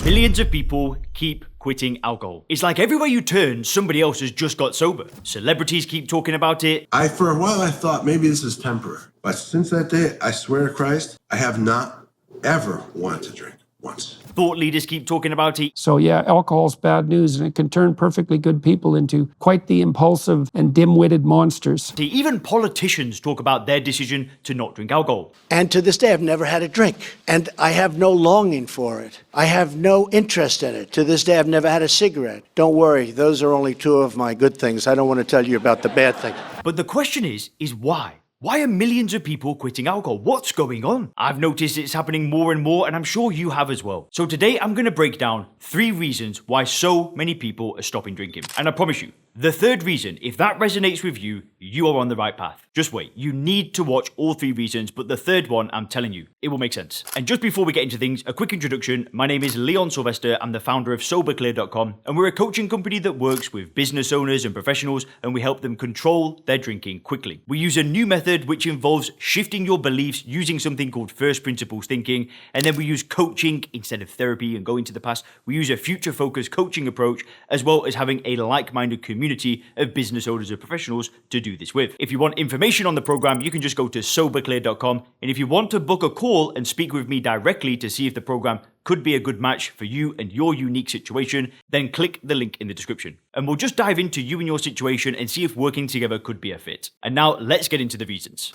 Millions of people keep quitting alcohol. It's like everywhere you turn, somebody else has just got sober. Celebrities keep talking about it. For a while, I thought maybe this is temporary. But since that day, I swear to Christ, I have not ever wanted to drink once. Thought leaders keep talking about it. So yeah, alcohol's bad news, and it can turn perfectly good people into quite the impulsive and dim-witted monsters. Even politicians talk about their decision to not drink alcohol. And to this day, I've never had a drink. And I have no longing for it. I have no interest in it. To this day, I've never had a cigarette. Don't worry, those are only two of my good things. I don't want to tell you about the bad things. But the question is why? Why are millions of people quitting alcohol? What's going on? I've noticed it's happening more and more, and I'm sure you have as well. So today I'm going to break down 3 reasons why so many people are stopping drinking. And I promise you, the third reason, if that resonates with you, you are on the right path. Just wait, you need to watch all 3 reasons, but the third one, I'm telling you, it will make sense. And just before we get into things, a quick introduction. My name is Leon Sylvester. I'm the founder of sobriety.com, and we're a coaching company that works with business owners and professionals, and we help them control their drinking quickly. We use a new method which involves shifting your beliefs using something called first principles thinking, and then we use coaching instead of therapy and going to the past. We use a future-focused coaching approach, as well as having a like-minded community of business owners and professionals to do this with. If you want information on the program, you can just go to sobriety.com, and if you want to book a call and speak with me directly to see if the program could be a good match for you and your unique situation, then click the link in the description. And we'll just dive into you and your situation and see if working together could be a fit. And now let's get into the reasons.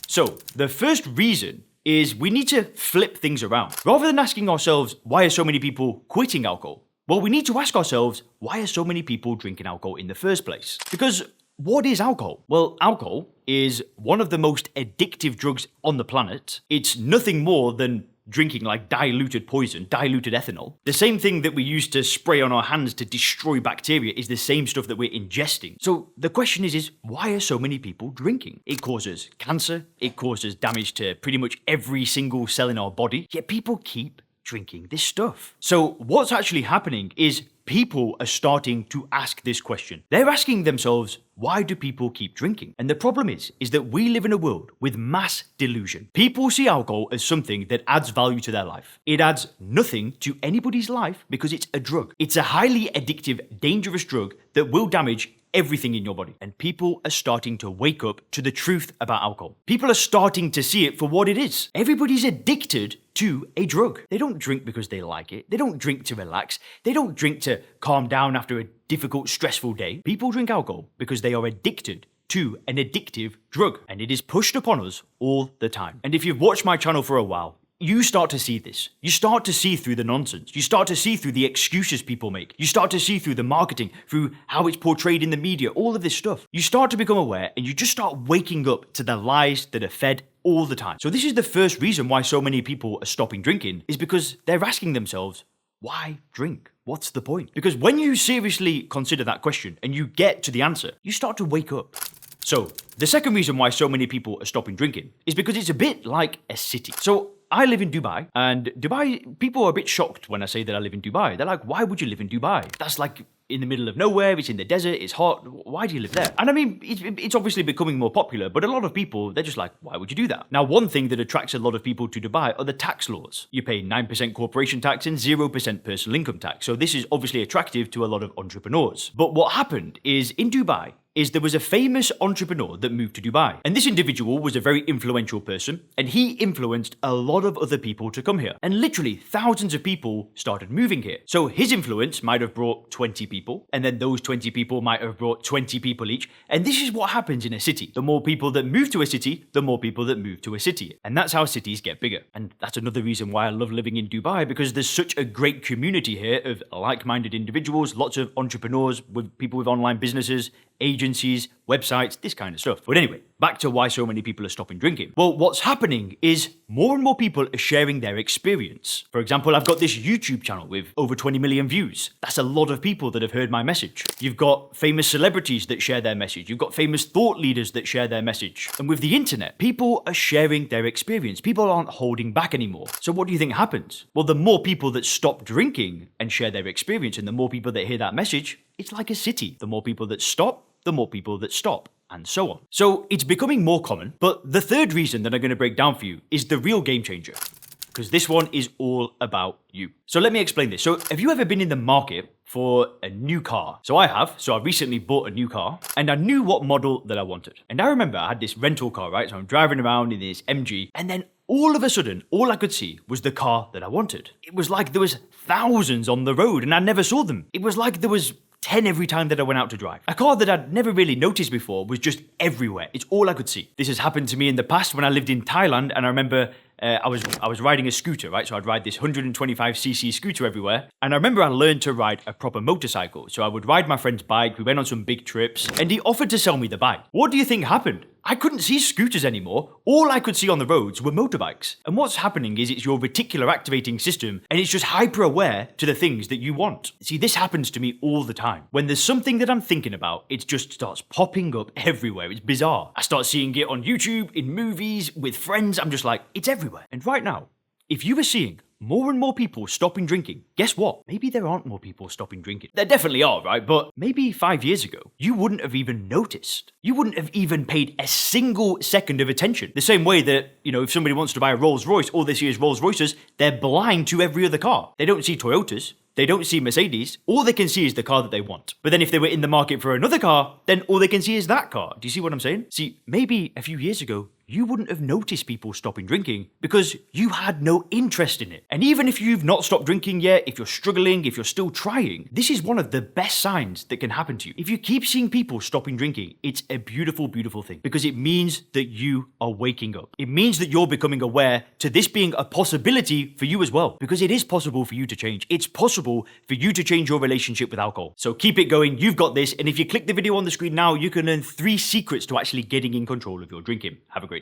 So the first reason is we need to flip things around. Rather than asking ourselves, why are so many people quitting alcohol? Well, we need to ask ourselves, why are so many people drinking alcohol in the first place? Because what is alcohol? Well, alcohol is one of the most addictive drugs on the planet. It's nothing more than drinking like diluted poison, diluted ethanol. The same thing that we use to spray on our hands to destroy bacteria is the same stuff that we're ingesting. So the question is why are so many people drinking? It causes cancer, it causes damage to pretty much every single cell in our body, yet people keep drinking this stuff. So what's actually happening is people are starting to ask this question. They're asking themselves, why do people keep drinking? And the problem is that we live in a world with mass delusion. People see alcohol as something that adds value to their life. It adds nothing to anybody's life because it's a drug. It's a highly addictive, dangerous drug that will damage everything in your body. And people are starting to wake up to the truth about alcohol. People are starting to see it for what it is. Everybody's addicted to a drug. They don't drink because they like it. They don't drink to relax. They don't drink to calm down after a difficult, stressful day. People drink alcohol because they are addicted to an addictive drug. And it is pushed upon us all the time. And if you've watched my channel for a while, you start to see this. You start to see through the nonsense. You start to see through the excuses people make. You start to see through the marketing, through how it's portrayed in the media, all of this stuff. You start to become aware and you just start waking up to the lies that are fed all the time. So this is the first reason why so many people are stopping drinking, is because they're asking themselves, why drink? What's the point? Because when you seriously consider that question and you get to the answer, you start to wake up. So the second reason why so many people are stopping drinking is because it's a bit like a city. So I live in Dubai, and Dubai, people are a bit shocked when I say that I live in Dubai. They're like, why would you live in Dubai? That's like in the middle of nowhere, it's in the desert, it's hot, why do you live there? And I mean, it's obviously becoming more popular, but a lot of people, they're just like, why would you do that? Now, one thing that attracts a lot of people to Dubai are the tax laws. You pay 9% corporation tax and 0% personal income tax. So this is obviously attractive to a lot of entrepreneurs. But what happened is in Dubai, there was a famous entrepreneur that moved to Dubai. And this individual was a very influential person, and he influenced a lot of other people to come here. And literally thousands of people started moving here. So his influence might have brought 20 people, and then those 20 people might have brought 20 people each. And this is what happens in a city. The more people that move to a city, the more people that move to a city. And that's how cities get bigger. And that's another reason why I love living in Dubai, because there's such a great community here of like-minded individuals, lots of entrepreneurs, with people with online businesses, agencies, websites, this kind of stuff. But anyway, back to why so many people are stopping drinking. Well, what's happening is more and more people are sharing their experience. For example, I've got this YouTube channel with over 20 million views. That's a lot of people that have heard my message. You've got famous celebrities that share their message. You've got famous thought leaders that share their message. And with the internet, people are sharing their experience. People aren't holding back anymore. So what do you think happens? Well, the more people that stop drinking and share their experience, and the more people that hear that message, it's like a city. The more people that stop, the more people that stop, and so on. So it's becoming more common, but the third reason that I'm going to break down for you is the real game changer. because this one is all about you. So let me explain this. So have you ever been in the market for a new car? So I have. So I recently bought a new car and I knew what model that I wanted. And I remember I had this rental car, right? So I'm driving around in this MG and then all of a sudden, all I could see was the car that I wanted. It was like there was thousands on the road and I never saw them. It was like there was 10 every time that I went out to drive. A car that I'd never really noticed before was just everywhere. It's all I could see. This has happened to me in the past when I lived in Thailand, and I remember I was riding a scooter, right? So I'd ride this 125cc scooter everywhere. And I remember I learned to ride a proper motorcycle. So I would ride my friend's bike, we went on some big trips, and he offered to sell me the bike. What do you think happened? I couldn't see scooters anymore. All I could see on the roads were motorbikes. And what's happening is it's your reticular activating system and it's just hyper aware to the things that you want. See, this happens to me all the time. When there's something that I'm thinking about, it just starts popping up everywhere. It's bizarre. I start seeing it on YouTube, in movies, with friends. I'm just like, it's everywhere. And right now, if you were seeing more and more people stopping drinking, guess what? Maybe there aren't more people stopping drinking. There definitely are, right? But maybe 5 years ago, you wouldn't have even noticed. You wouldn't have even paid a single second of attention. The same way that, if somebody wants to buy a Rolls Royce, all they see is Rolls Royces, they're blind to every other car. They don't see Toyotas. They don't see Mercedes. All they can see is the car that they want. But then if they were in the market for another car, then all they can see is that car. Do you see what I'm saying? See, maybe a few years ago, you wouldn't have noticed people stopping drinking because you had no interest in it. And even if you've not stopped drinking yet, if you're struggling, if you're still trying, this is one of the best signs that can happen to you. If you keep seeing people stopping drinking, it's a beautiful, beautiful thing because it means that you are waking up. It means that you're becoming aware to this being a possibility for you as well, because it is possible for you to change. It's possible for you to change your relationship with alcohol. So keep it going. You've got this. And if you click the video on the screen now, you can learn 3 secrets to actually getting in control of your drinking. Have a great day.